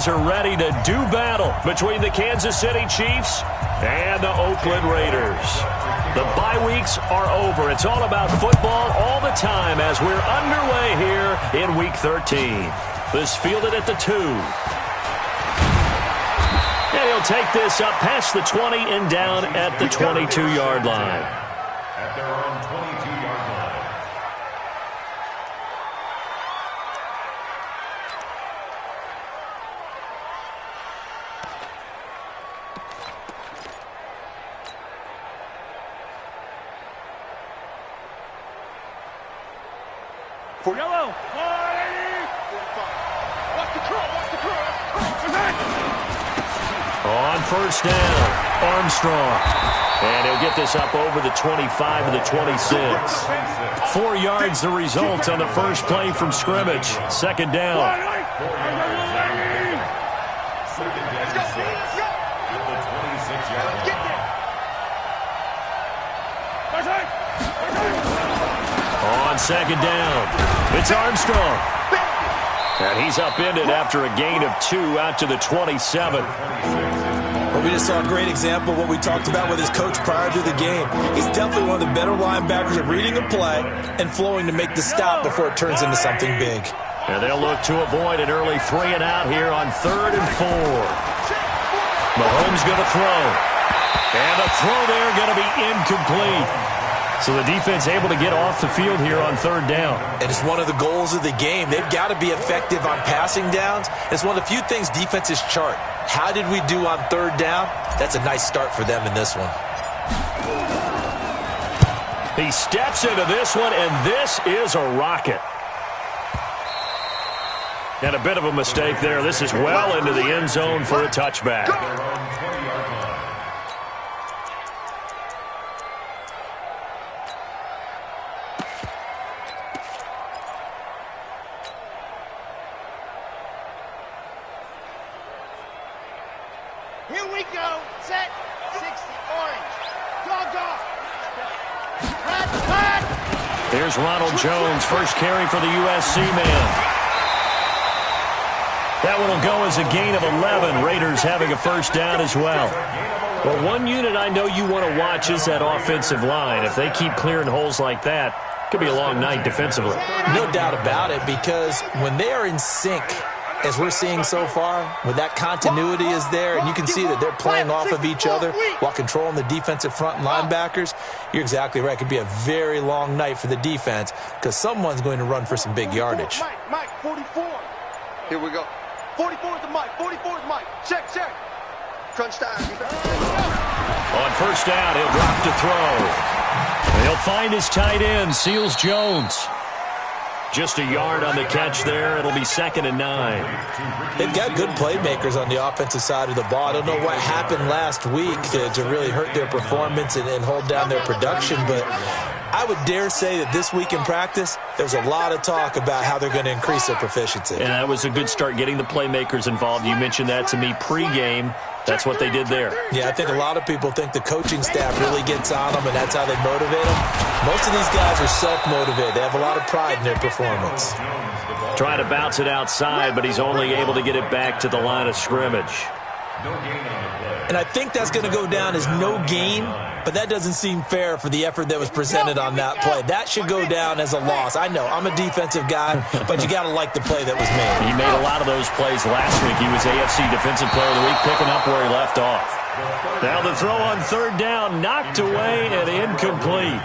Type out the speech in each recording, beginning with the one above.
players are ready to do battle between the Kansas City Chiefs and the Oakland Raiders. The bye weeks are over. It's all about football all the time as we're underway here in Week 13. This fielded at the 2. And he'll take this up past the 20 and down at the 22-yard line. At their own 22-yard line. For yellow. On first down, Armstrong. And he'll get this up over the 25 to the 26. 4 yards the result on the first play from scrimmage. Second down. On second down, it's Armstrong. And he's upended after a gain of 2 out to the 27. Well, we just saw a great example of what we talked about with his coach prior to the game. He's definitely one of the better linebackers at reading a play and flowing to make the stop before it turns into something big. And they'll look to avoid an early 3 and out here on 3rd and 4. Mahomes going to throw. And the throw there going to be incomplete. So the defense able to get off the field here on 3rd down. And it's one of the goals of the game. They've got to be effective on passing downs. It's one of the few things defenses chart. How did we do on 3rd down? That's a nice start for them in this one. He steps into this one, and this is a rocket. And a bit of a mistake there. This is well into the end zone for a touchback. Here we go. Set. 60. Orange. Dog. Red. Here's Ronald Jones. First carry for the USC man. That one will go as a gain of 11. Raiders having a first down as well. Well, one unit I know you want to watch is that offensive line. If they keep clearing holes like that, it could be a long night defensively. No doubt about it, because when they are in sync, as we're seeing so far, when that continuity is there, and you can see that they're playing off of each other while controlling the defensive front and linebackers, you're exactly right. It could be a very long night for the defense because someone's going to run for some big yardage. Mike, 44. Here we go. 44 is the Mike. 44 is Mike. Check. Crunch time. On first down, he'll drop to throw. He'll find his tight end, Seals Jones. Just a yard on the catch there. It'll be 2nd and 9. They've got good playmakers on the offensive side of the ball. I don't know what happened last week to really hurt their performance and hold down their production, but I would dare say that this week in practice, there's a lot of talk about how they're going to increase their proficiency. And that was a good start getting the playmakers involved. You mentioned that to me pregame. That's what they did there. Yeah, I think a lot of people think the coaching staff really gets on them, and that's how they motivate them. Most of these guys are self-motivated. They have a lot of pride in their performance. Trying to bounce it outside, but he's only able to get it back to the line of scrimmage. And I think that's going to go down as no gain, but that doesn't seem fair for the effort that was presented on that play. That should go down as a loss. I know, I'm a defensive guy, but you got to like the play that was made. He made a lot of those plays last week. He was AFC Defensive Player of the Week, picking up where he left off. Now the throw on 3rd down, knocked away and incomplete.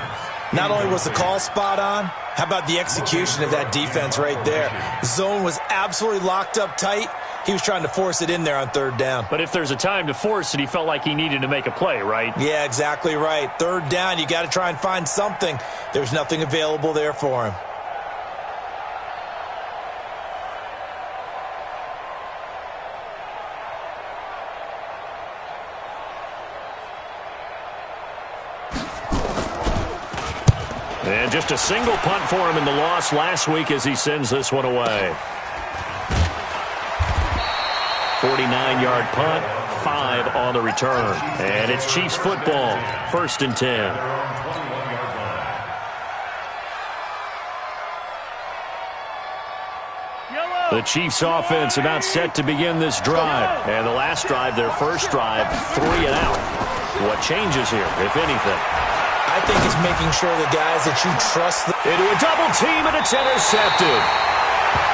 Not only was the call spot on, how about the execution of that defense right there? Zone was absolutely locked up tight. He was trying to force it in there on 3rd down. But if there's a time to force it, he felt like he needed to make a play, right? Yeah, exactly right. 3rd down, you got to try and find something. There's nothing available there for him. And just a single punt for him in the loss last week as he sends this one away. 49-yard punt, 5 on the return. And it's Chiefs football, 1st and 10. The Chiefs offense about set to begin this drive. And the last drive, their first drive, 3 and out. What changes here, if anything? I think it's making sure the guys that you trust. Into a double team, and it's intercepted.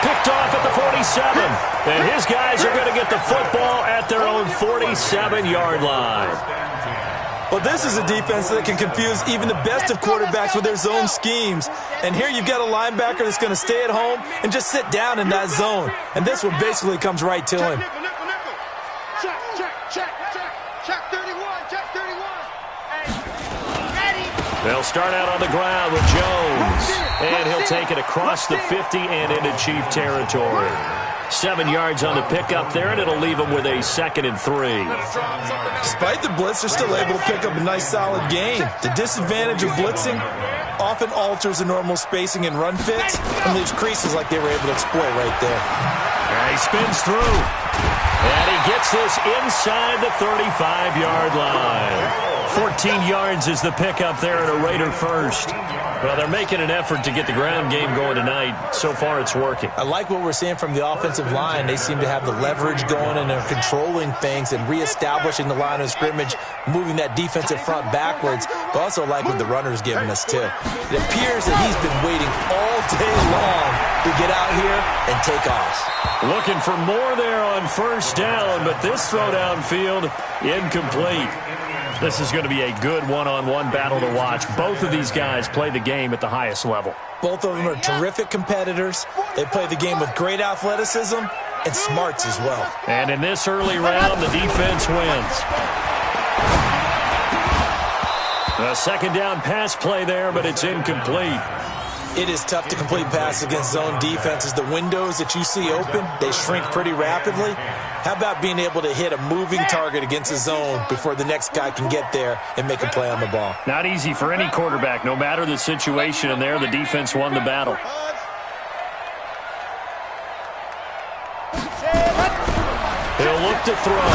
Picked off at the 47. And his guys are going to get the football at their own 47-yard line. Well, this is a defense that can confuse even the best of quarterbacks with their zone schemes. And here you've got a linebacker that's going to stay at home and just sit down in that zone. And this one basically comes right to him. Check 31, check 31. They'll start out on the ground with Jones. And he'll take it across the 50 and into Chief territory. 7 yards on the pickup there, and it'll leave them with a 2nd and 3. Despite the blitz, they're still able to pick up a nice, solid gain. The disadvantage of blitzing often alters the normal spacing and run fits and leaves creases like they were able to exploit right there. And he spins through. And he gets this inside the 35-yard line. 14 yards is the pickup there at a Raider first. Well, they're making an effort to get the ground game going tonight. So far, it's working. I like what we're seeing from the offensive line. They seem to have the leverage going, and they're controlling things and reestablishing the line of scrimmage, moving that defensive front backwards. But also like what the runner's giving us, too. It appears that he's been waiting all day long to get out here and take off. Looking for more there on first down, but this throw downfield, incomplete. This is going to be a good one-on-one battle to watch. Both of these guys play the game at the highest level. Both of them are terrific competitors. They play the game with great athleticism and smarts as well. And in this early round, the defense wins. A second down pass play there, but it's incomplete. It is tough to complete passes against zone defenses. The windows that you see open, they shrink pretty rapidly. How about being able to hit a moving target against a zone before the next guy can get there and make a play on the ball? Not easy for any quarterback, no matter the situation, and there the defense won the battle. He'll look to throw.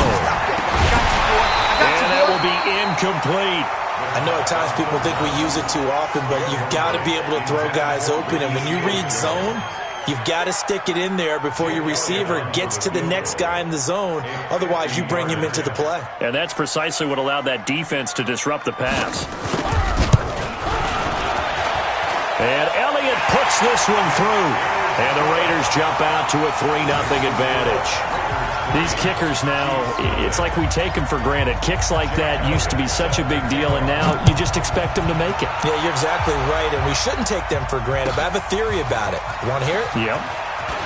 And that will be incomplete. I know at times people think we use it too often, but you've got to be able to throw guys open. And when you read zone, you've got to stick it in there before your receiver gets to the next guy in the zone. Otherwise, you bring him into the play. And that's precisely what allowed that defense to disrupt the pass. And Elliott puts this one through. And the Raiders jump out to a 3-0 advantage. These kickers now, it's like we take them for granted. Kicks like that used to be such a big deal, and now you just expect them to make it. Yeah, you're exactly right, and we shouldn't take them for granted. But I have a theory about it. You want to hear it? Yep.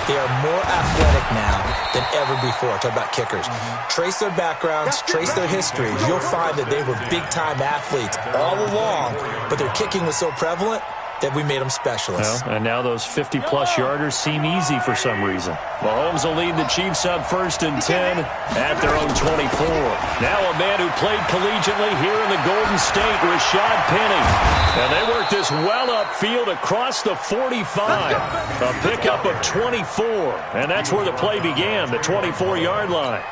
They are more athletic now than ever before. Talk about kickers. Trace their backgrounds, trace their histories. You'll find that they were big-time athletes all along, but their kicking was so prevalent that we made them specialists. Well, and now those 50-plus yarders seem easy for some reason. Mahomes will lead the Chiefs up 1st and 10 at their own 24. Now a man who played collegiately here in the Golden State, Rashad Penny. And they work this well upfield across the 45. A pickup of 24. And that's where the play began, the 24-yard line.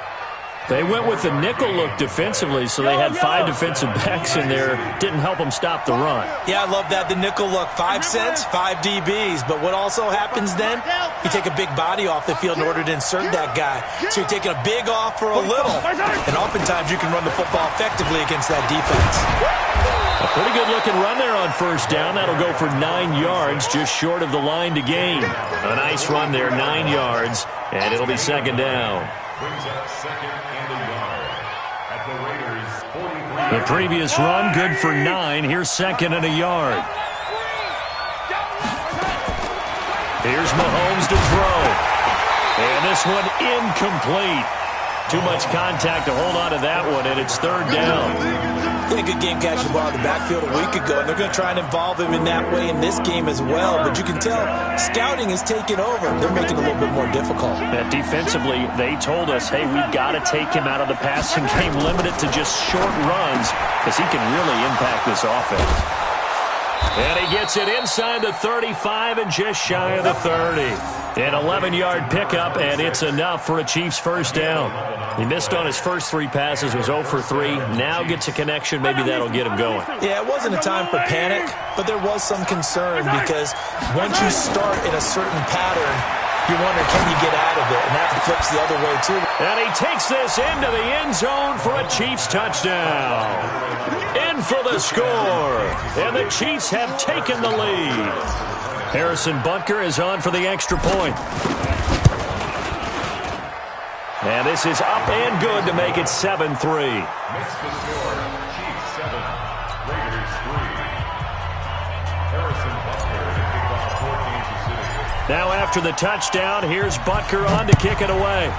They went with the nickel look defensively, so they had 5 defensive backs in there. Didn't help them stop the run. Yeah, I love that, the nickel look. 5 cents, 5 DBs. But what also happens then, you take a big body off the field in order to insert that guy. So you're taking a big off for a little. And oftentimes you can run the football effectively against that defense. A pretty good-looking run there on first down. That'll go for 9 yards, just short of the line to gain. A nice run there, 9 yards, and it'll be 2nd down. Brings up 2nd and a yard at the Raiders' 43. The previous run, good for 9. Here's 2nd and a yard. Here's Mahomes to throw. And this one incomplete. Too much contact to hold on to that one, and it's 3rd down. Did a good game catching the ball in the backfield a week ago, and they're going to try and involve him in that way in this game as well. But you can tell scouting is taking over. They're making it a little bit more difficult. And defensively, they told us, hey, we've got to take him out of the passing game, limit it to just short runs, because he can really impact this offense. And he gets it inside the 35 and just shy of the 30. An 11-yard pickup, and it's enough for a Chiefs 1st down. He missed on his first 3 passes, was 0 for 3. Now gets a connection. Maybe that'll get him going. Yeah, it wasn't a time for panic, but there was some concern because once you start in a certain pattern, you wonder, can you get out of it? And that flips the other way, too. And he takes this into the end zone for a Chiefs touchdown. In for the score. And the Chiefs have taken the lead. Harrison Butker is on for the extra point. And this is up and good to make it 7-3. Makes the score, Chiefs 7, Raiders 3. Harrison Butker to kick off for Kansas City. Now after the touchdown, here's Butker on to kick it away.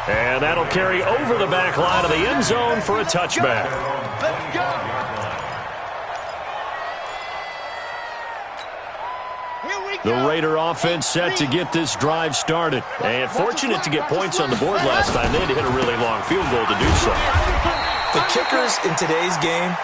And that'll carry over the back line of the end zone for a touchback. Let's go. The Raider offense set to get this drive started. And fortunate to get points on the board last time. They had to hit a really long field goal to do so. The kickers in today's game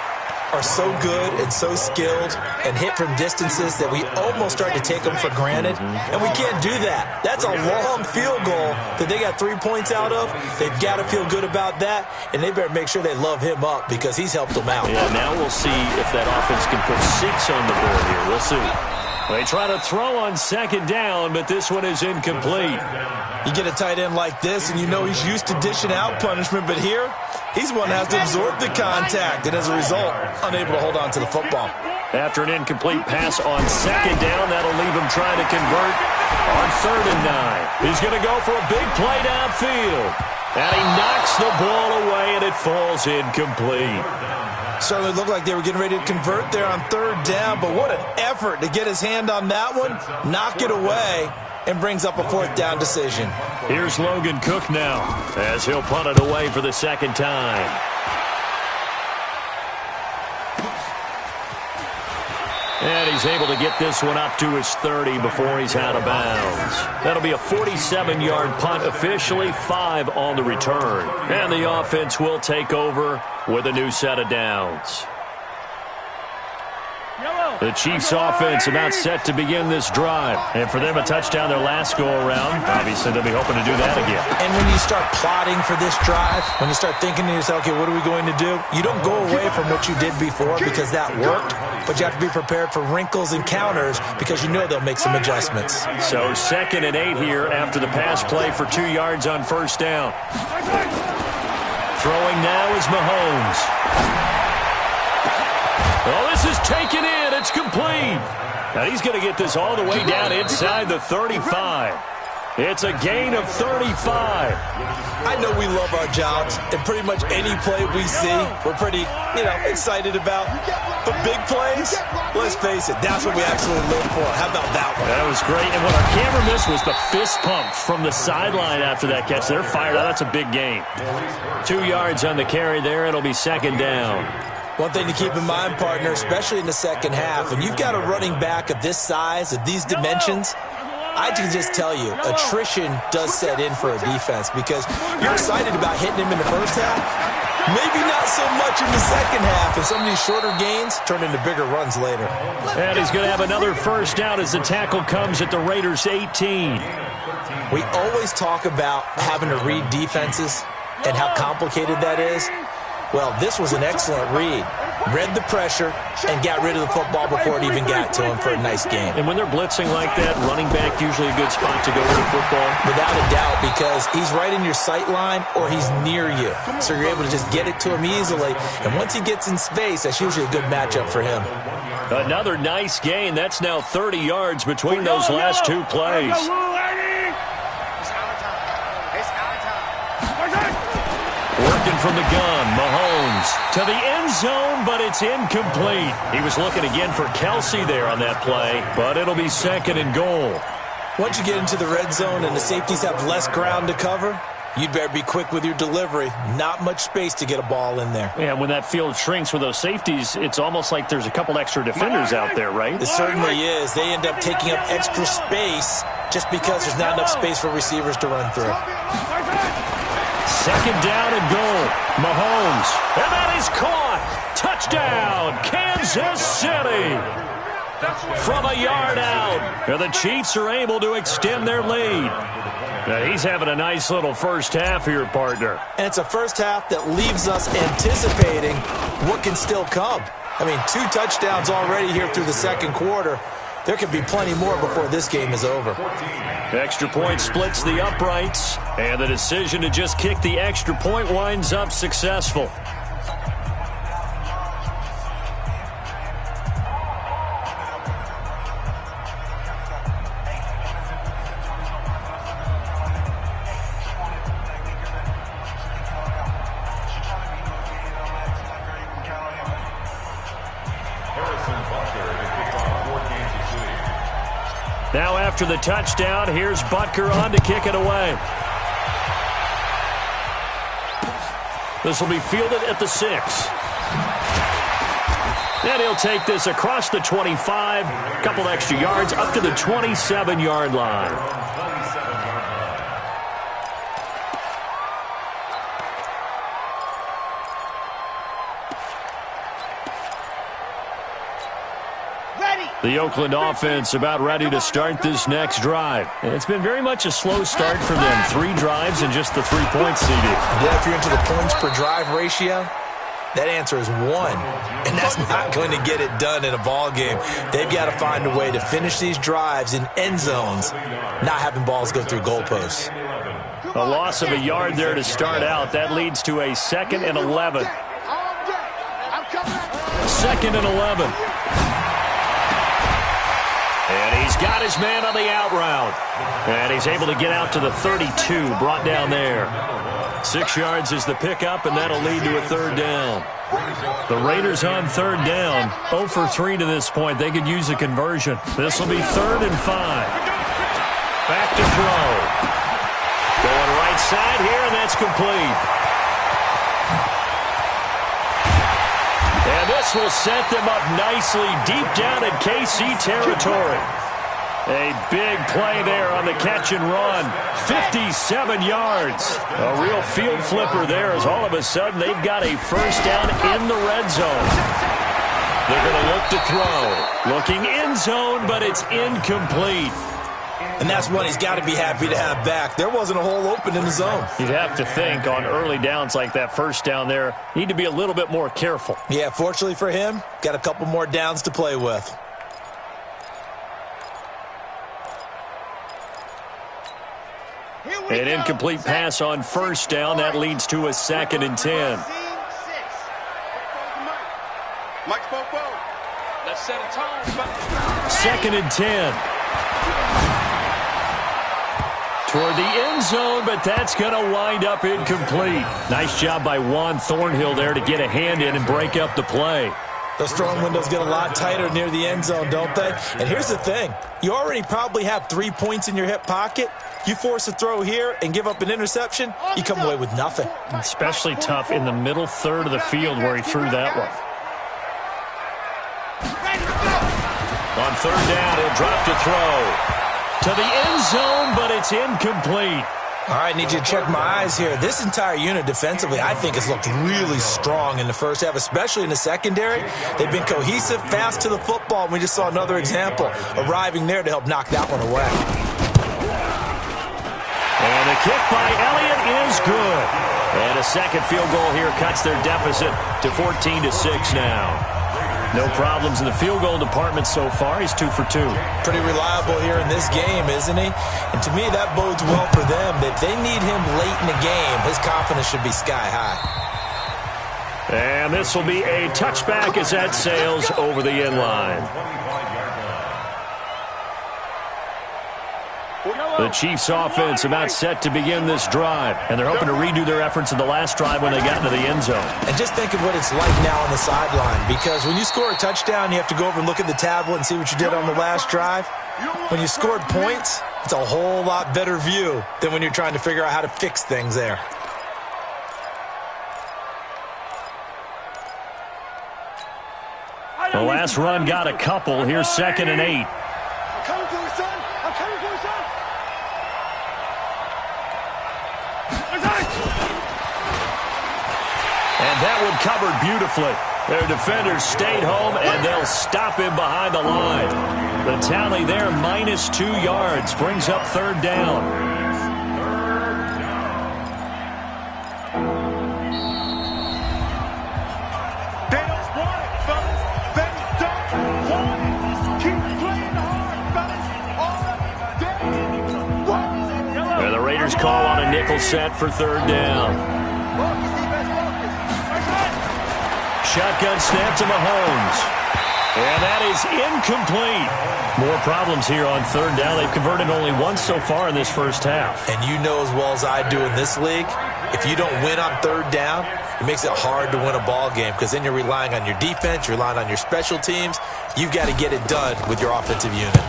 are so good and so skilled and hit from distances that we almost start to take them for granted. And we can't do that. That's a long field goal that they got 3 points out of. They've got to feel good about that, and they better make sure they love him up because he's helped them out. Yeah, now we'll see if that offense can put 6 on the board here. We'll see. They try to throw on second down, but this one is incomplete. You get a tight end like this, and you know he's used to dishing out punishment, but here, he's one that has to absorb the contact, and as a result, unable to hold on to the football. After an incomplete pass on second down, that'll leave him trying to convert on 3rd and 9. He's going to go for a big play downfield. And he knocks the ball away, and it falls incomplete. Certainly looked like they were getting ready to convert there on 3rd down, but what an effort to get his hand on that one, knock it away, and brings up a 4th down decision. Here's Logan Cook now as he'll punt it away for the second time. And he's able to get this one up to his 30 before he's out of bounds. That'll be a 47-yard punt, officially 5 on the return. And the offense will take over with a new set of downs. The Chiefs offense about set to begin this drive. And for them, a touchdown their last go-around. Obviously, they'll be hoping to do that again. And when you start plotting for this drive, when you start thinking to yourself, okay, what are we going to do? You don't go away from what you did before because that worked, but you have to be prepared for wrinkles and counters because you know they'll make some adjustments. So 2nd and 8 here after the pass play for 2 yards on 1st down. Throwing now is Mahomes. Oh, this is taken in. It's complete. Now he's going to get this all the way down inside the 35. It's a gain of 35. I know we love our jobs, and pretty much any play we see, we're pretty, excited about. But big plays, let's face it, that's what we actually live for. How about that one? That was great. And what our camera missed was the fist pump from the sideline after that catch. They're fired out. That's a big gain. 2 yards on the carry there. It'll be 2nd down. One thing to keep in mind, partner, especially in the second half, and you've got a running back of this size, of these dimensions, I can just tell you, attrition does set in for a defense because you're excited about hitting him in the first half, maybe not so much in the second half, and some of these shorter gains turn into bigger runs later. And he's going to have another 1st down as the tackle comes at the Raiders' 18. We always talk about having to read defenses and how complicated that is. Well, this was an excellent read. Read the pressure and got rid of the football before it even got to him for a nice game. And when they're blitzing like that, running back usually a good spot to go with the football. Without a doubt, because he's right in your sight line or he's near you. So you're able to just get it to him easily. And once he gets in space, that's usually a good matchup for him. Another nice gain. That's now 30 yards between those last 2 plays. Working from the gun, Mahomes to the end zone, but it's incomplete. He was looking again for Kelsey there on that play, but it'll be 2nd and goal. Once you get into the red zone and the safeties have less ground to cover, you'd better be quick with your delivery. Not much space to get a ball in there. Yeah, when that field shrinks with those safeties, it's almost like there's a couple extra defenders out there, right? It certainly is. They end up taking up extra space just because there's not enough space for receivers to run through. 2nd down and goal. Mahomes. And that is caught. Touchdown, Kansas City. From a yard out. And the Chiefs are able to extend their lead. Now, he's having a nice little first half here, partner. And it's a first half that leaves us anticipating what can still come. I mean, 2 touchdowns already here through the second quarter. There could be plenty more before this game is over. Extra point splits the uprights, and the decision to just kick the extra point winds up successful. Now after the touchdown, here's Butker on to kick it away. This will be fielded at the 6. And he'll take this across the 25, a couple extra yards up to the 27-yard line. The Oakland offense about ready to start this next drive. And it's been very much a slow start for them. 3 drives and just the 3 points seeded. Yeah, if you're into the points per drive ratio, that answer is 1. And that's not going to get it done in a ball game. They've got to find a way to finish these drives in end zones, not having balls go through goalposts. A loss of a yard there to start out. That leads to a 2nd and 11. 2nd and 11. And he's got his man on the out route. And he's able to get out to the 32, brought down there. 6 yards is the pickup, and that'll lead to a 3rd down. The Raiders on 3rd down, 0 for 3 to this point. They could use a conversion. This will be 3rd and 5. Back to throw. Going right side here, and that's complete. And this will set them up nicely deep down in KC territory. A big play there on the catch and run. 57 yards. A real field flipper there as all of a sudden they've got a 1st down in the red zone. They're going to look to throw. Looking end zone, but it's incomplete. And that's one he's got to be happy to have back. There wasn't a hole open in the zone. You'd have to think on early downs like that 1st down there, need to be a little bit more careful. Yeah, fortunately for him, got a couple more downs to play with. An incomplete pass on 1st down. That leads to a 2nd and 10. Mike's let's set a tone. 2nd and 10. Toward the end zone, but that's going to wind up incomplete. Nice job by Juan Thornhill there to get a hand in and break up the play. Those throwing windows get a lot tighter near the end zone, don't they? And here's the thing. You already probably have 3 points in your hip pocket. You force a throw here and give up an interception, you come away with nothing. Especially tough in the middle 3rd of the field where he threw that one. On 3rd down, he'll drop to throw. To the end zone, but it's incomplete. All right, need you to check my eyes here. This entire unit defensively, I think, has looked really strong in the first half, especially in the secondary. They've been cohesive, fast to the football, and we just saw another example arriving there to help knock that one away. And the kick by Elliott is good. And a 2nd field goal here cuts their deficit to 14-6 now. No problems in the field goal department so far. He's 2 for 2. Pretty reliable here in this game, isn't he? And to me, that bodes well for them. If they need him late in the game, his confidence should be sky high. And this will be a touchback as that sails over the end line. The Chiefs offense about set to begin this drive, and they're hoping to redo their efforts in the last drive when they got into the end zone. And just think of what it's like now on the sideline, because when you score a touchdown, you have to go over and look at the tablet and see what you did on the last drive. When you scored points, it's a whole lot better view than when you're trying to figure out how to fix things there. The last run got a couple. Here's 2nd and 8. And that one covered beautifully. Their defenders stayed home, and they'll stop him behind the line. The tally there, -2 yards, brings up 3rd down. Raiders call on a nickel set for third down. Shotgun snap to Mahomes. And that is incomplete. More problems here on third down. They've converted only once so far in this first half. And you know as well as I do in this league, if you don't win on third down, it makes it hard to win a ball game because then you're relying on your defense, you're relying on your special teams. You've got to get it done with your offensive unit.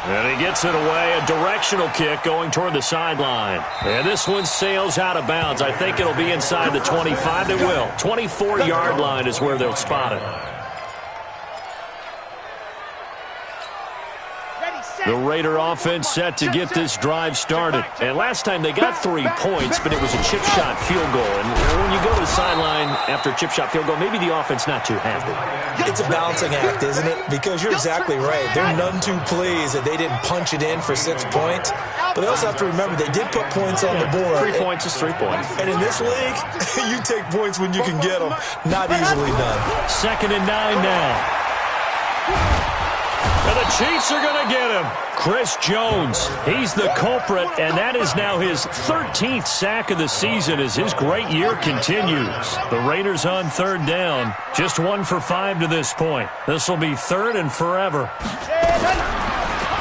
And he gets it away, a directional kick going toward the sideline. And this one sails out of bounds. I think it'll be inside the 25. It will. 24-yard line is where they'll spot it. The Raider offense set to get this drive started. And last time they got 3 points, but it was a chip shot field goal. And when you go to the sideline after a chip shot field goal, maybe the offense not too happy. It's a balancing act, isn't it? Because you're exactly right. They're none too pleased that they didn't punch it in for 6 points. But they also have to remember they did put points on the board. 3 points is 3 points. And in this league, you take points when you can get them. Not easily done. 2nd and 9 now. And the Chiefs are going to get him. Chris Jones, he's the culprit, and that is now his 13th sack of the season as his great year continues. The Raiders on third down, just 1 for 5 to this point. This will be third and forever.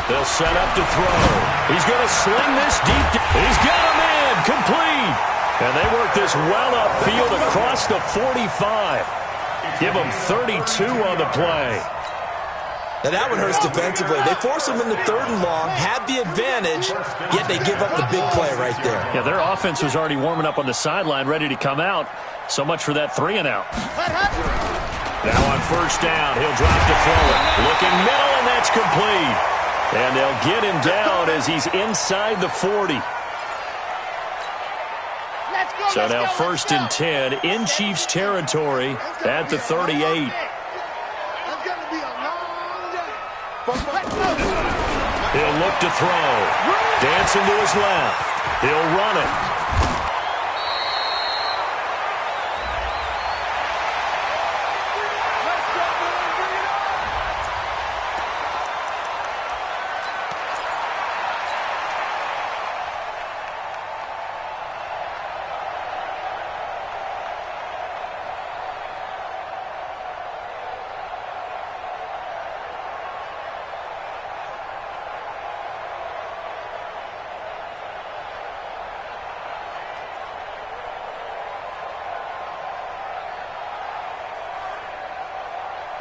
They'll set up to throw. He's going to sling this deep. He's got him in, complete. And they work this well upfield across the 45. Give him 32 on the play. Now that one hurts defensively. They force them into 3rd and long, have the advantage, yet they give up the big play right there. Yeah, their offense was already warming up on the sideline, ready to come out. So much for that 3 and out. Now on first down, he'll drop to throw it. Looking middle, and that's complete. And they'll get him down as he's inside the 40. So now 1st and 10 in Chiefs territory at the 38. He'll look to throw. Dancing to his left. He'll run it.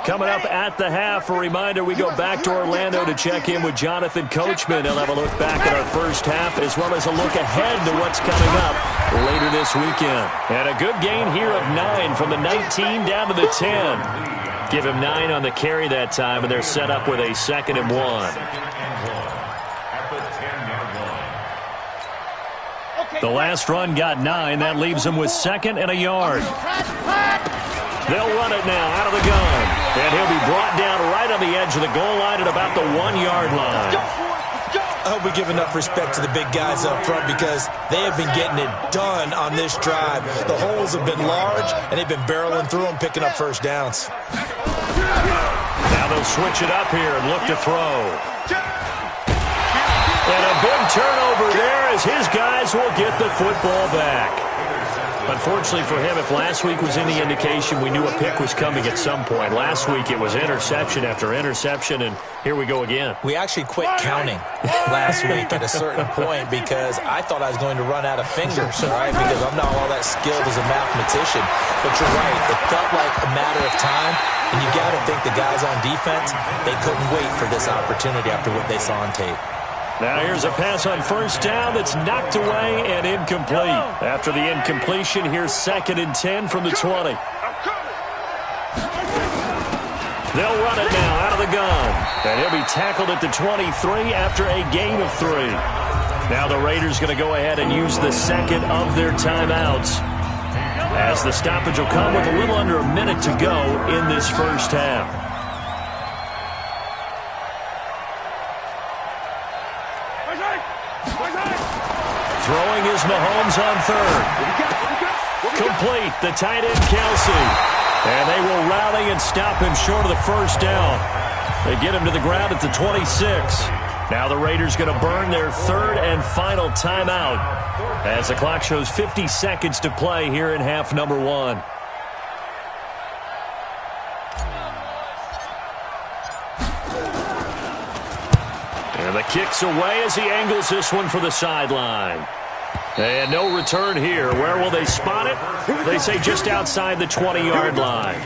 Coming up at the half, a reminder, we go back to Orlando to check in with Jonathan Coachman. He'll have a look back at our first half as well as a look ahead to what's coming up later this weekend. And a good gain here of 9 from the 19 down to the 10. Give him 9 on the carry that time, and they're set up with a 2nd and 1. The last run got 9. That leaves him with 2nd and a yard. They'll run it now out of the gun. And he'll be brought down right on the edge of the goal line at about the 1-yard line. I hope we give enough respect to the big guys up front because they have been getting it done on this drive. The holes have been large, and they've been barreling through them, picking up first downs. Now they'll switch it up here and look to throw. And a big turnover there as his guys will get the football back. Unfortunately for him, if last week was any indication, we knew a pick was coming at some point. Last week it was interception after interception, and here we go again. We actually quit counting last week at a certain point because I thought I was going to run out of fingers, all right, because I'm not all that skilled as a mathematician. But you're right, it felt like a matter of time, and you got to think the guys on defense, they couldn't wait for this opportunity after what they saw on tape. Now here's a pass on first down that's knocked away and incomplete. After the incompletion, here's 2nd and 10 from the 20. They'll run it now out of the gun. And he'll be tackled at the 23 after a gain of 3. Now the Raiders going to go ahead and use the 2nd of their timeouts, as the stoppage will come with a little under a minute to go in this first half. Throwing is Mahomes on 3rd. Complete, the tight end Kelsey. And they will rally and stop him short of the first down. They get him to the ground at the 26. Now the Raiders going to burn their third and final timeout as the clock shows 50 seconds to play here in half number 1. And the kick's away as he angles this one for the sideline. And no return here. Where will they spot it? They say just outside the 20-yard line.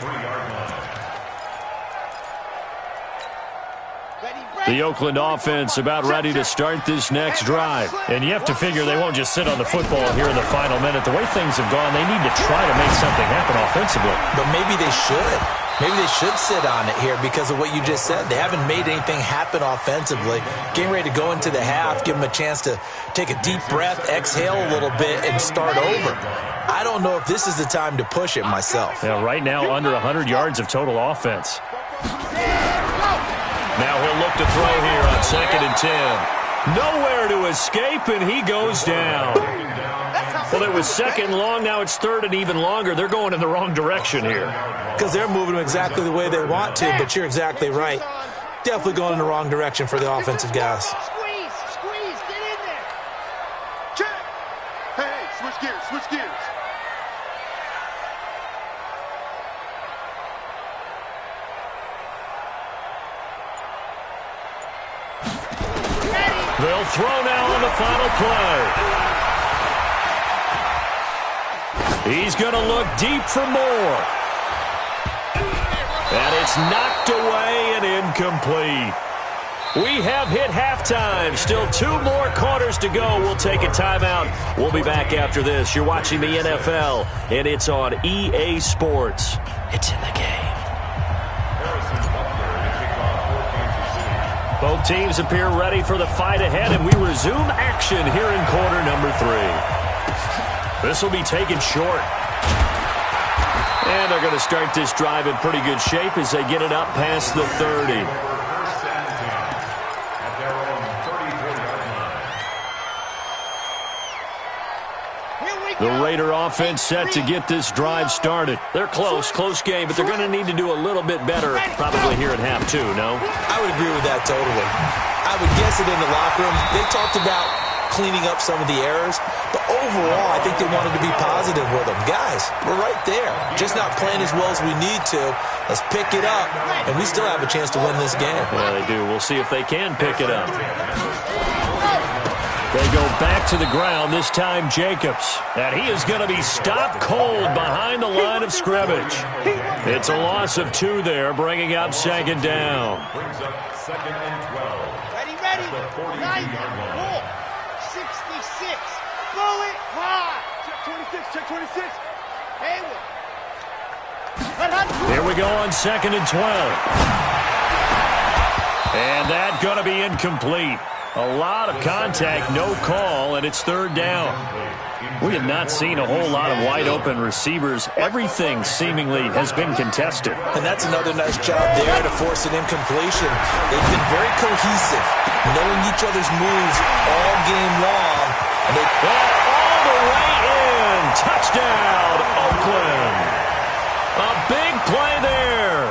The Oakland offense about ready to start this next drive. And you have to figure they won't just sit on the football here in the final minute. The way things have gone, they need to try to make something happen offensively. But maybe they should. Maybe they should sit on it here because of what you just said. They haven't made anything happen offensively. Getting ready to go into the half, give them a chance to take a deep breath, exhale a little bit, and start over. I don't know if this is the time to push it myself. Yeah, right now under 100 yards of total offense. Now he'll look to throw here on 2nd and 10. Nowhere to escape, and he goes down. Well, it was 2nd and long. Now it's 3rd and even longer. They're going in the wrong direction here. Because they're moving exactly the way they want to, but you're exactly right. Definitely going in the wrong direction for the offensive guys. Squeeze, get in there. Check. Hey, switch gears. They'll throw now on the final play. He's going to look deep for more. And it's knocked away and incomplete. We have hit halftime. Still 2 more quarters to go. We'll take a timeout. We'll be back after this. You're watching the NFL, and it's on EA Sports. It's in the game. Both teams appear ready for the fight ahead, and we resume action here in quarter number 3. This will be taken short. And they're going to start this drive in pretty good shape as they get it up past the 30. The Raider offense set to get this drive started. They're close game, but they're going to need to do a little bit better probably here at half 2, no? I would agree with that totally. I would guess it in the locker room. They talked about cleaning up some of the errors, but overall, I think they wanted to be positive with them. Guys, we're right there. Just not playing as well as we need to. Let's pick it up, and we still have a chance to win this game. Yeah, they do. We'll see if they can pick it up. They go back to the ground, this time Jacobs. And he is going to be stopped cold behind the line of scrimmage. It's a loss of 2 there, bringing up 2nd down. Brings up 2nd and 12. Ready. The 42-yard line. 66. Blow it high. Check 26. Hayward. Here we go on 2nd and 12. And that going to be incomplete. A lot of contact, no call, and it's 3rd down. We have not seen a whole lot of wide-open receivers. Everything seemingly has been contested. And that's another nice job there to force an incompletion. They've been very cohesive, knowing each other's moves all game long. And they all the way in. Touchdown, Oakland. A big play there.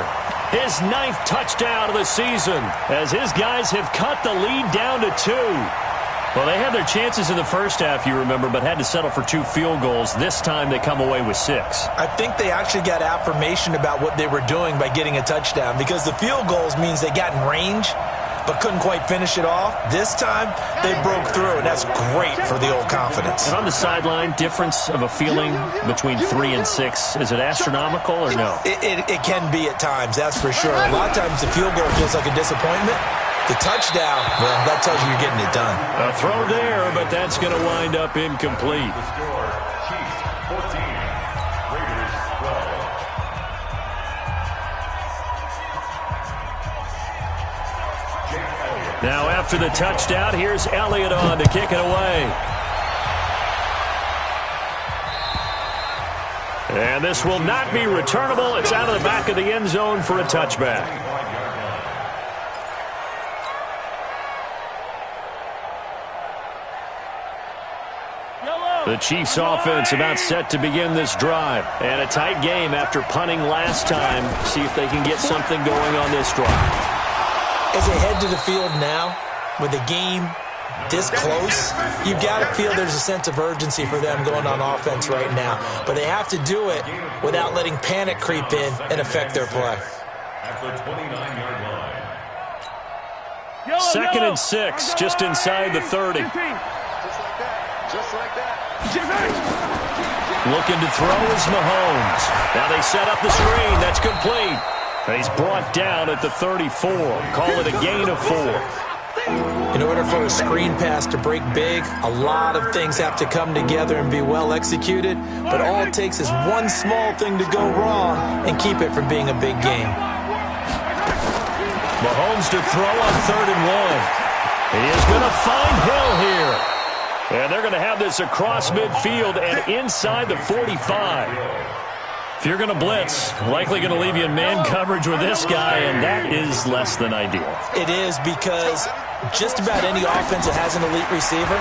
His 9th touchdown of the season as his guys have cut the lead down to 2. Well, they had their chances in the first half, you remember, but had to settle for 2 field goals. This time they come away with 6. I think they actually got affirmation about what they were doing by getting a touchdown because the field goals means they got in range but couldn't quite finish it off. This time, they broke through, and that's great for the old confidence. And on the sideline, difference of a feeling between 3 and 6, is it astronomical or no? It can be at times, that's for sure. A lot of times the field goal feels like a disappointment. The touchdown, well, that tells you you're getting it done. A throw there, but that's going to wind up incomplete. The score, Chiefs 14, Raiders 12. Now after the touchdown, here's Elliott on to kick it away. And this will not be returnable. It's out of the back of the end zone for a touchback. The Chiefs offense about set to begin this drive. And a tight game after punting last time. See if they can get something going on this drive. As they head to the field now, with the game this close, you've got to feel there's a sense of urgency for them going on offense right now. But they have to do it without letting panic creep in and affect their play. At the 29-yard line. Second and 6, just inside the 30. Just like that. Looking to throw is Mahomes. Now they set up the screen. That's complete. And he's brought down at the 34. Call it a gain of 4. In order for a screen pass to break big, a lot of things have to come together and be well executed, but all it takes is one small thing to go wrong and keep it from being a big game. Mahomes to throw on 3rd and 1. He is going to find Hill here. And they're going to have this across midfield and inside the 45. If you're going to blitz, likely going to leave you in man coverage with this guy, and that is less than ideal. It is, because just about any offense that has an elite receiver,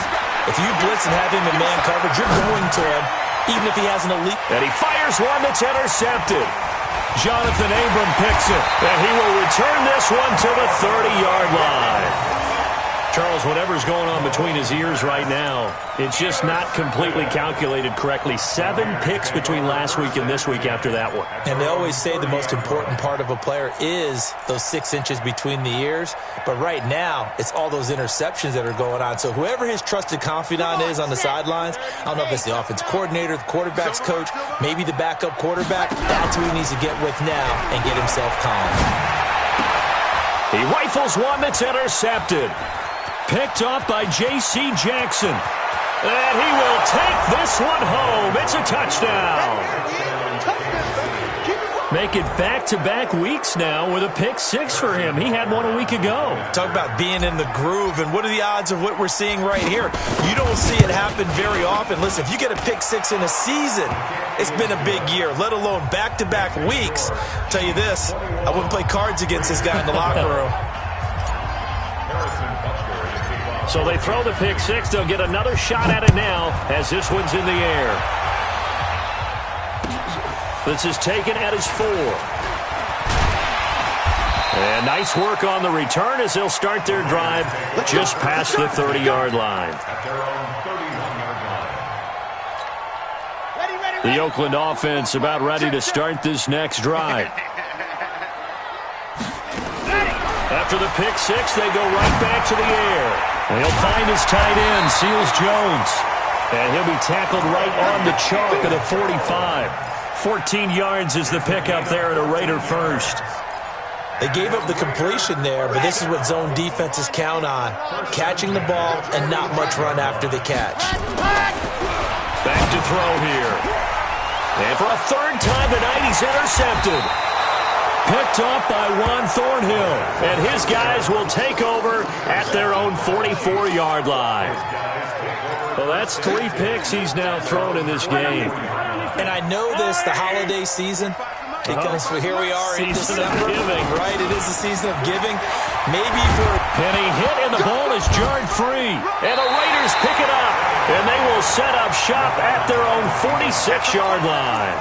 if you blitz and have him in man coverage, you're going to him, even if he has an elite. And he fires one that's intercepted. Jonathan Abram picks it, and he will return this one to the 30-yard line. Charles, whatever's going on between his ears right now, it's just not completely calculated correctly. 7 picks between last week and this week after that one. And they always say the most important part of a player is those 6 inches between the ears. But right now, it's all those interceptions that are going on. So whoever his trusted confidant is on the sidelines, I don't know if it's the offense coordinator, the quarterback's coach, maybe the backup quarterback, that's who he needs to get with now and get himself calm. He rifles one that's intercepted. Picked off by J.C. Jackson. And he will take this one home. It's a touchdown. Make it back-to-back weeks now with a pick 6 for him. He had one a week ago. Talk about being in the groove, and what are the odds of what we're seeing right here? You don't see it happen very often. Listen, if you get a pick 6 in a season, it's been a big year, let alone back-to-back weeks. I'll tell you this, I wouldn't play cards against this guy in the locker room. So they throw the pick 6. They'll get another shot at it now as this one's in the air. This is taken at his 4. And nice work on the return as they'll start their drive just past the 30-yard line. The Oakland offense about ready to start this next drive. After the pick 6, they go right back to the air. He'll find his tight end, Seals Jones. And he'll be tackled right on the chalk of the 45. 14 yards is the pickup there at a Raider first. They gave up the completion there, but this is what zone defenses count on. Catching the ball and not much run after the catch. Back to throw here. And for a 3rd time tonight, he's intercepted. Picked off by Juan Thornhill. And his guys will take over at their own 44-yard line. Well, that's 3 picks he's now thrown in this game. And I know this, the holiday season, because here we are in December, right? It is the season of giving. Maybe for... And he hit, and the ball is jarred free. And the Raiders pick it up. And they will set up shop at their own 46-yard line.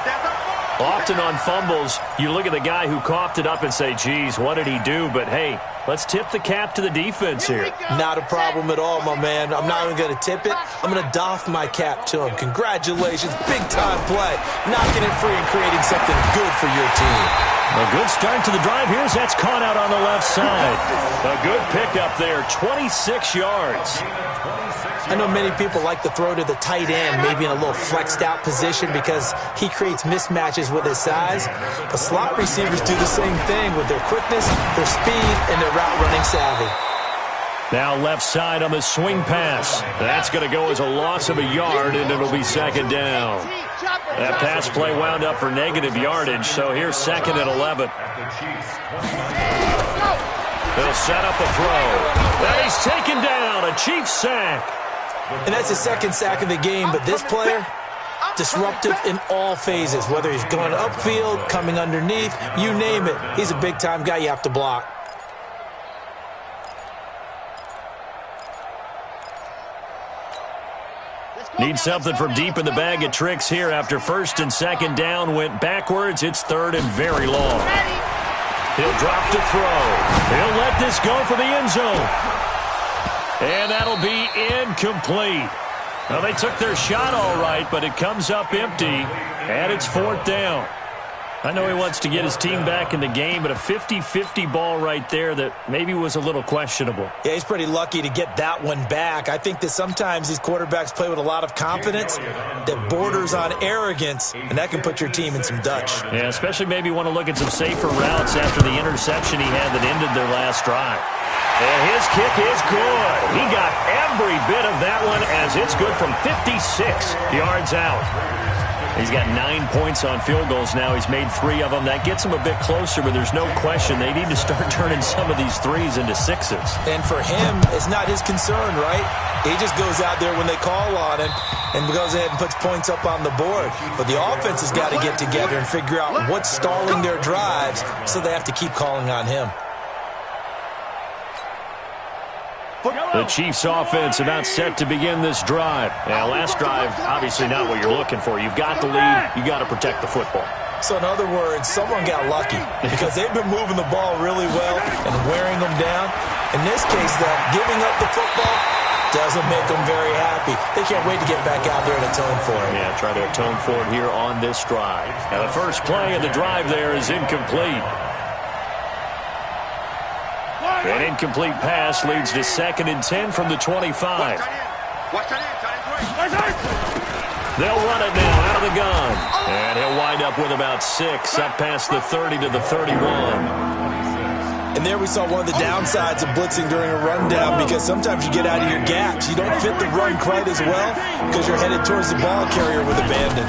Often on fumbles, you look at the guy who coughed it up and say, geez, what did he do? But, hey, let's tip the cap to the defense here. Not a problem at all, my man. I'm not even going to tip it. I'm going to doff my cap to him. Congratulations. Big-time play. Knocking it free and creating something good for your team. A good start to the drive. Here's that's caught out on the left side. A good pickup there, 26 yards. I know many people like to throw to the tight end, maybe in a little flexed out position because he creates mismatches with his size. But slot receivers do the same thing with their quickness, their speed, and their route running savvy. Now left side on the swing pass. That's going to go as a loss of a yard, and it'll be 2nd down. That pass play wound up for negative yardage, so here's 2nd and 11. They'll set up a throw. And he's taken down, a Chiefs sack. And that's his 2nd sack of the game, but this player, disruptive in all phases, whether he's going upfield, coming underneath, you name it. He's a big-time guy you have to block. Need something from deep in the bag of tricks here after 1st and 2nd down went backwards. It's 3rd and very long. He'll drop to throw. He'll let this go for the end zone. And that'll be incomplete. Well, they took their shot all right, but it comes up empty, and it's 4th down. I know he wants to get his team back in the game, but a 50-50 ball right there that maybe was a little questionable. Yeah, he's pretty lucky to get that one back. I think that sometimes these quarterbacks play with a lot of confidence that borders on arrogance, and that can put your team in some Dutch. Yeah, especially maybe want to look at some safer routes after the interception he had that ended their last drive. And his kick is good. He got every bit of that one as it's good from 56 yards out. He's got 9 points on field goals now. He's made 3 of them. That gets him a bit closer, but there's no question they need to start turning some of these 3s into 6s. And for him, it's not his concern, right? He just goes out there when they call on him and goes ahead and puts points up on the board. But the offense has got to get together and figure out what's stalling their drives, so they have to keep calling on him. The Chiefs offense about set to begin this drive. Now, last drive, obviously not what you're looking for. You've got the lead. You got to protect the football. So in other words, someone got lucky because they've been moving the ball really well and wearing them down. In this case, though, giving up the football doesn't make them very happy. They can't wait to get back out there and atone for it. Yeah, try to atone for it here on this drive. Now, the first play of the drive there is incomplete. An incomplete pass leads to 2nd and 10 from the 25. They'll run it now out of the gun. And he'll wind up with about 6 up past the 30 to the 31. And there we saw one of the downsides of blitzing during a rundown, because sometimes you get out of your gaps. You don't fit the run quite as well because you're headed towards the ball carrier with abandon.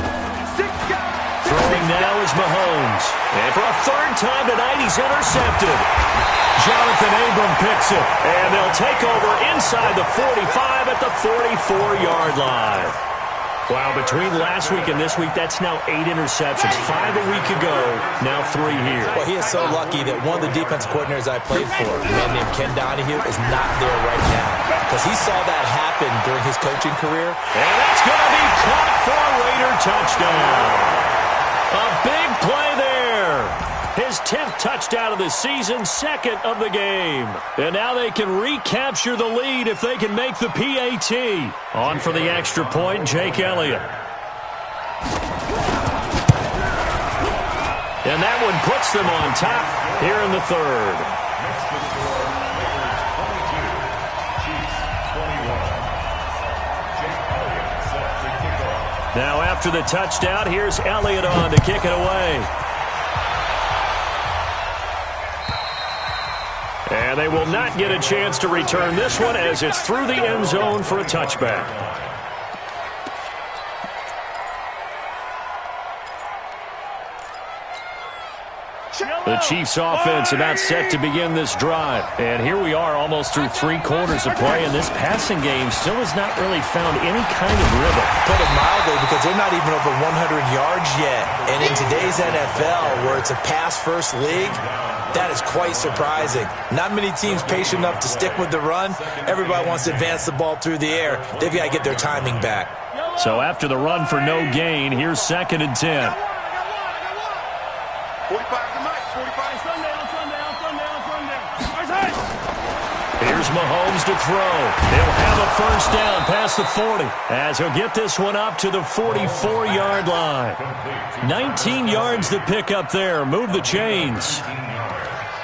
Throwing now is Mahomes. And for a 3rd time tonight, he's intercepted. Jonathan Abram picks it. And they'll take over inside the 45 at the 44-yard line. Wow, between last week and this week, that's now 8 interceptions. 5 a week ago, now 3 here. Well, he is so lucky that one of the defense coordinators I played for, a man named Ken Donahue, is not there right now, because he saw that happen during his coaching career. And that's going to be caught for a Raider touchdown. A big play there. His 10th touchdown of the season, 2nd of the game. And now they can recapture the lead if they can make the PAT. On for the extra point, Jake Elliott. And that one puts them on top here in the 3rd. Next to score, Raiders 22, Chiefs 21. Jake Elliott set to kick off. Now after the touchdown, here's Elliott on to kick it away. And they will not get a chance to return this one as it's through the end zone for a touchback. The Chiefs offense about set to begin this drive. And here we are almost through 3 quarters of play, and this passing game still has not really found any kind of rhythm. Put it mildly, because they're not even over 100 yards yet. And in today's NFL, where it's a pass-first league, that is quite surprising. Not many teams patient enough to stick with the run. Everybody wants to advance the ball through the air. They've got to get their timing back. So after the run for no gain, here's 2nd and 10. 45 to Mike. 45. Here's Mahomes to throw. He'll have a 1st down past the 40 as he'll get this one up to the 44-yard line. 19 yards to pick up there. Move the chains.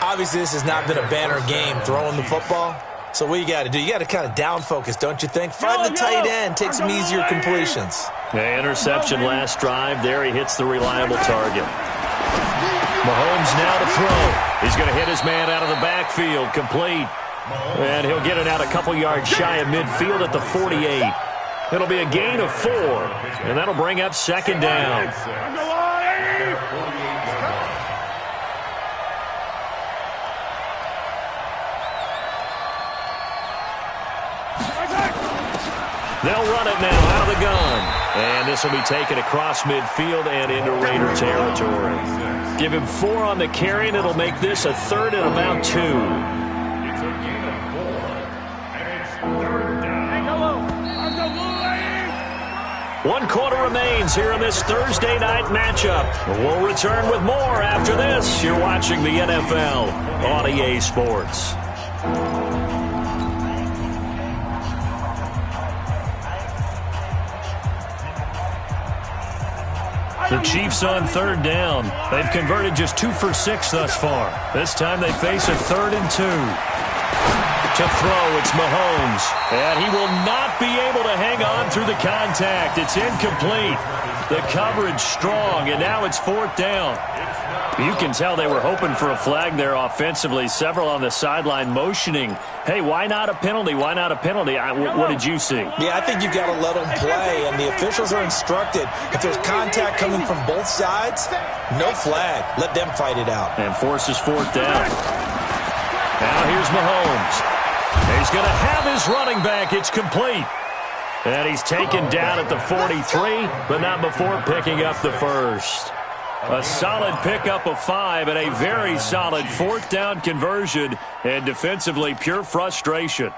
Obviously, this has not been a banner game throwing the football. So what you got to do, you got to kind of down focus, don't you think? Find the tight end, take some easier completions. The interception last drive. There he hits the reliable target. Mahomes now to throw. He's going to hit his man out of the backfield, complete. And he'll get it out a couple yards shy of midfield at the 48. It'll be a gain of 4, and that'll bring up 2nd down. They'll run it now out of the gun. And this will be taken across midfield and into Raider territory. Give him 4 on the carry, and it'll make this a 3rd and about 2. It's a gain of 4, and it's 3rd down. 1 quarter remains here in this Thursday night matchup. We'll return with more after this. You're watching the NFL on EA Sports. The Chiefs on third down. They've converted just 2 for 6 thus far. This time they face a 3rd and 2. To throw, it's Mahomes. And he will not be able to hang on through the contact. It's incomplete. The coverage strong, and now it's 4th down. You can tell they were hoping for a flag there offensively. Several on the sideline motioning, hey, why not a penalty? Why not a penalty? What did you see? Yeah, I think you've got to let them play, and the officials are instructed. If there's contact coming from both sides, no flag. Let them fight it out. And forces 4th down. Now here's Mahomes. He's going to have his running back. It's complete. And he's taken down at the 43, but not before picking up the first. A solid pickup of 5 and a very solid 4th down conversion, and defensively pure frustration.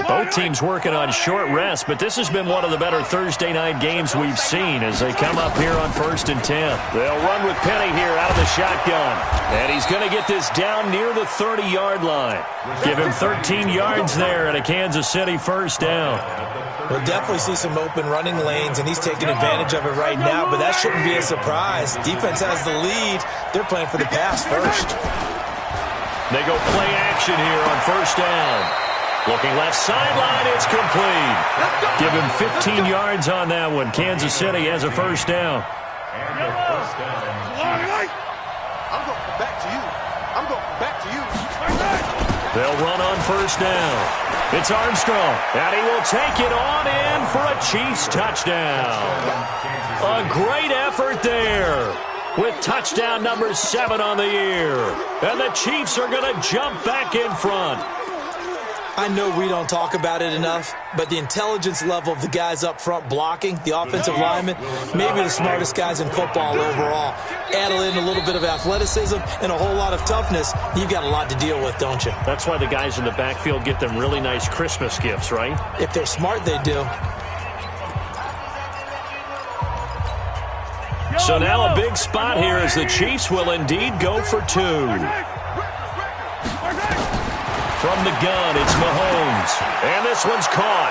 Both teams working on short rest, but this has been one of the better Thursday night games we've seen as they come up here on 1st and 10. They'll run with Penny here out of the shotgun. And he's going to get this down near the 30-yard line. Give him 13 yards there and a Kansas City 1st down. We'll definitely see some open running lanes, and he's taking advantage of it right now, but that shouldn't be a surprise. Defense has the lead. They're playing for the pass first. They go play action here on 1st down. Looking left sideline, it's complete. Give him 15 yards on that one. Kansas City has a 1st down. And the 1st down. I'm going back to you. I'm going back to you. They'll run on 1st down. It's Armstrong, and he will take it on in for a Chiefs touchdown. A great effort there with touchdown number 7 on the year. And the Chiefs are going to jump back in front. I know we don't talk about it enough, but the intelligence level of the guys up front blocking, the offensive linemen, maybe the smartest guys in football overall. Add in a little bit of athleticism and a whole lot of toughness, you've got a lot to deal with, don't you? That's why the guys in the backfield get them really nice Christmas gifts, right? If they're smart, they do. So now a big spot here as the Chiefs will indeed go for 2. From the gun, it's Mahomes. And this one's caught.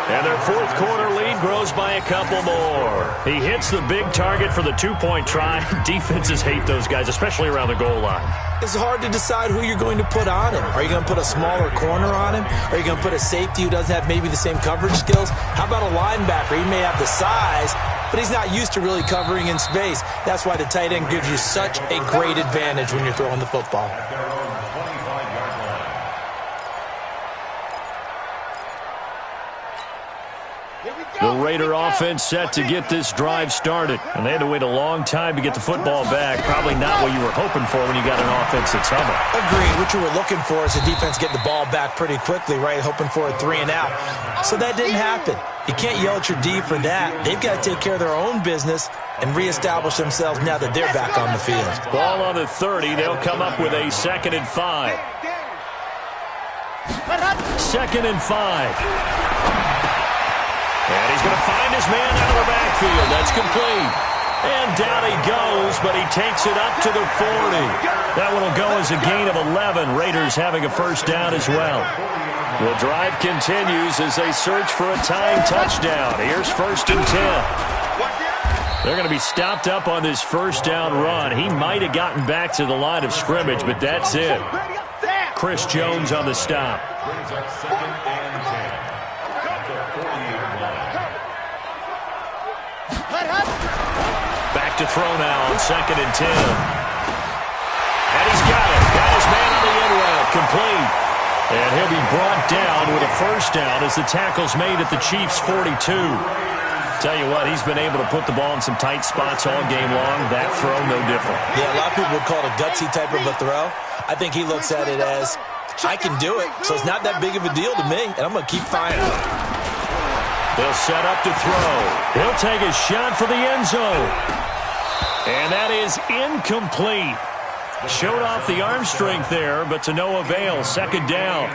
And their 4th quarter lead grows by a couple more. He hits the big target for the 2-point try. Defenses hate those guys, especially around the goal line. It's hard to decide who you're going to put on him. Are you going to put a smaller corner on him? Are you going to put a safety who doesn't have maybe the same coverage skills? How about a linebacker? He may have the size, but he's not used to really covering in space. That's why the tight end gives you such a great advantage when you're throwing the football. The Raider offense set to get this drive started. And they had to wait a long time to get the football back. Probably not what you were hoping for when you got an offense that's humming. Agreed. What you were looking for is the defense get the ball back pretty quickly, right? Hoping for a 3 and out. So that didn't happen. You can't yell at your D for that. They've got to take care of their own business and reestablish themselves now that they're back on the field. Ball on the 30. They'll come up with a 2nd and 5. 2nd and 5. And he's going to find his man out of the backfield. That's complete. And down he goes, but he takes it up to the 40. That one will go as a gain of 11. Raiders having a 1st down as well. The drive continues as they search for a tying touchdown. Here's 1st and 10. They're going to be stopped up on this 1st down run. He might have gotten back to the line of scrimmage, but that's it. Chris Jones on the stop. Brings up 2nd and 10. Back to throw now on 2nd and 10. And he's got it. Got his man on the end route. Complete. And he'll be brought down with a 1st down as the tackle's made at the Chiefs' 42. Tell you what, he's been able to put the ball in some tight spots all game long. That throw, no different. Yeah, a lot of people would call it a gutsy type of a throw. I think he looks at it as, I can do it, so it's not that big of a deal to me, and I'm going to keep firing. They'll set up to throw. He'll take a shot for the end zone. And that is incomplete. Showed off the arm strength there, but to no avail. 2nd down.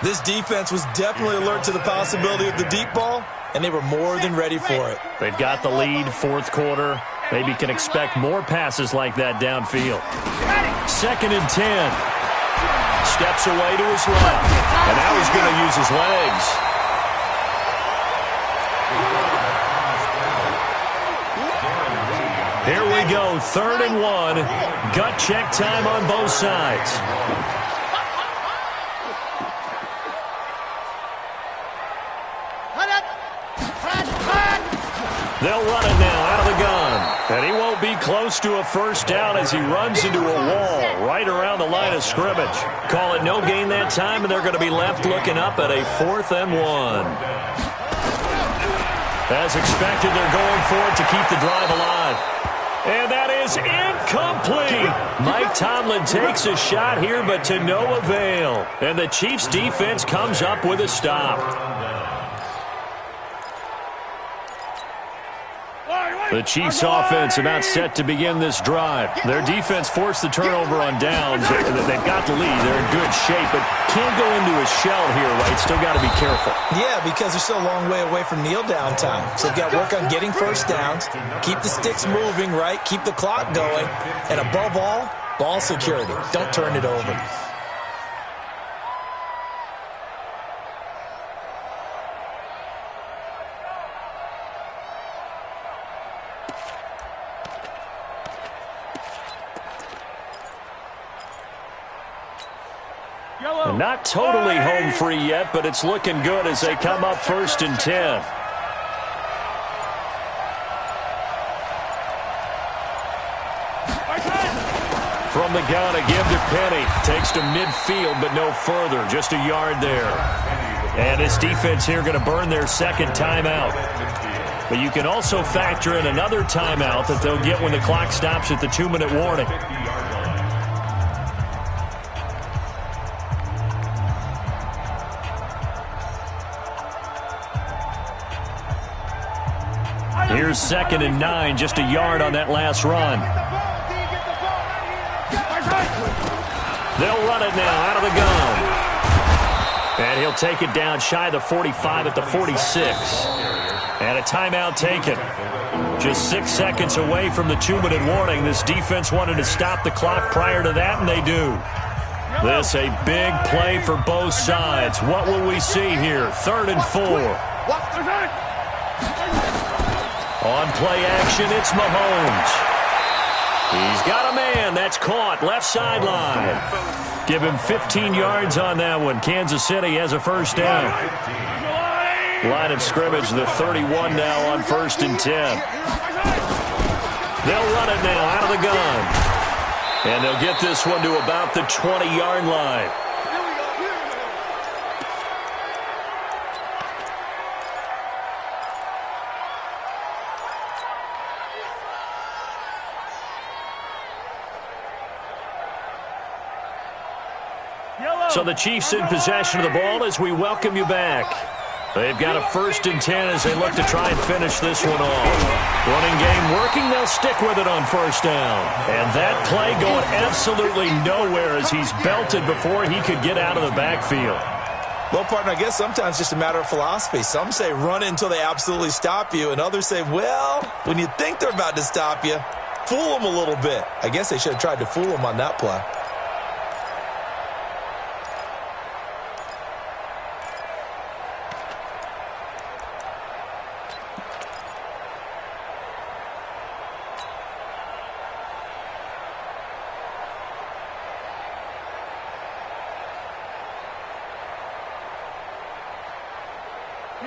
This defense was definitely alert to the possibility of the deep ball, and they were more than ready for it. They've got the lead, 4th quarter. Maybe can expect more passes like that downfield. 2nd and 10. Steps away to his left. And now he's going to use his legs. go, 3rd and 1. Gut check time on both sides. They'll run it now out of the gun. And he won't be close to a first down as he runs into a wall right around the line of scrimmage. Call it no gain that time, and they're going to be left looking up at a 4th and 1. As expected, they're going for it to keep the drive alive. And that is incomplete. Mike Tomlin takes a shot here, but to no avail. And the Chiefs' defense comes up with a stop. The Chiefs' offense about set to begin this drive. Their defense forced the turnover on downs. They've got the lead. They're in good shape, but can't go into a shell here, right? Still got to be careful. Yeah, because they're still a long way away from kneel down time. So they've got to work on getting first downs, keep the sticks moving, right? Keep the clock going. And above all, ball security. Don't turn it over. Not totally home free yet, but it's looking good as they come up 1st and 10. From the gun, a give to Penny. Takes to midfield, but no further. Just a yard there. And this defense here going to burn their 2nd timeout. But you can also factor in another timeout that they'll get when the clock stops at the 2-minute warning. Here's 2nd and 9, just a yard on that last run. They'll run it now out of the gun. And he'll take it down shy of the 45 at the 46. And a timeout taken. Just 6 seconds away from the 2-minute warning. This defense wanted to stop the clock prior to that, and they do. This a big play for both sides. What will we see here? 3rd and 4. On play action, it's Mahomes. He's got a man. That's caught. Left sideline. Give him 15 yards on that one. Kansas City has a first down. Line of scrimmage, the 31 now on 1st and 10. They'll run it now out of the gun. And they'll get this one to about the 20-yard line. So the Chiefs in possession of the ball as we welcome you back. They've got a 1st and 10 as they look to try and finish this one off. Running game working. They'll stick with it on 1st down. And that play going absolutely nowhere as he's belted before he could get out of the backfield. Well, partner, I guess sometimes it's just a matter of philosophy. Some say run until they absolutely stop you, and others say, well, when you think they're about to stop you, fool them a little bit. I guess they should have tried to fool them on that play.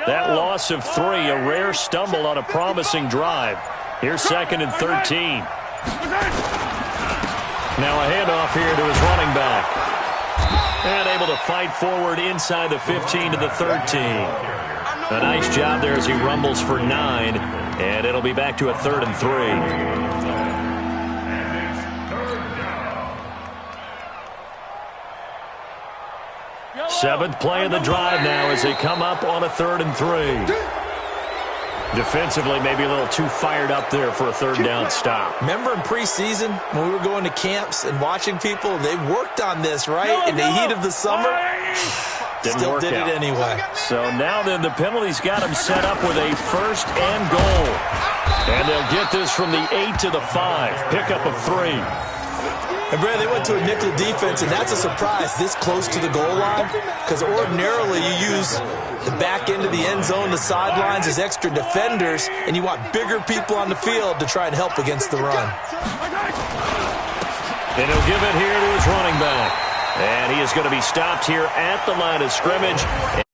That loss of 3, a rare stumble on a promising drive. Here's 2nd and 13. Now a handoff here to his running back. And able to fight forward inside the 15 to the 13. A nice job there as he rumbles for 9. And it'll be back to a 3rd and 3. 7th play of the drive now as they come up on a 3rd and 3. Defensively, maybe a little too fired up there for a 3rd down stop. Remember in preseason when we were going to camps and watching people, they worked on this, right? In the heat of the summer, still did it anyway. So now then the penalty's got them set up with a 1st and goal. And they'll get this from the 8 to the 5. Pickup of 3. And, Brad, they went to a nickel defense, and that's a surprise this close to the goal line, because ordinarily you use the back end of the end zone, the sidelines as extra defenders, and you want bigger people on the field to try and help against the run. And he'll give it here to his running back. And he is going to be stopped here at the line of scrimmage.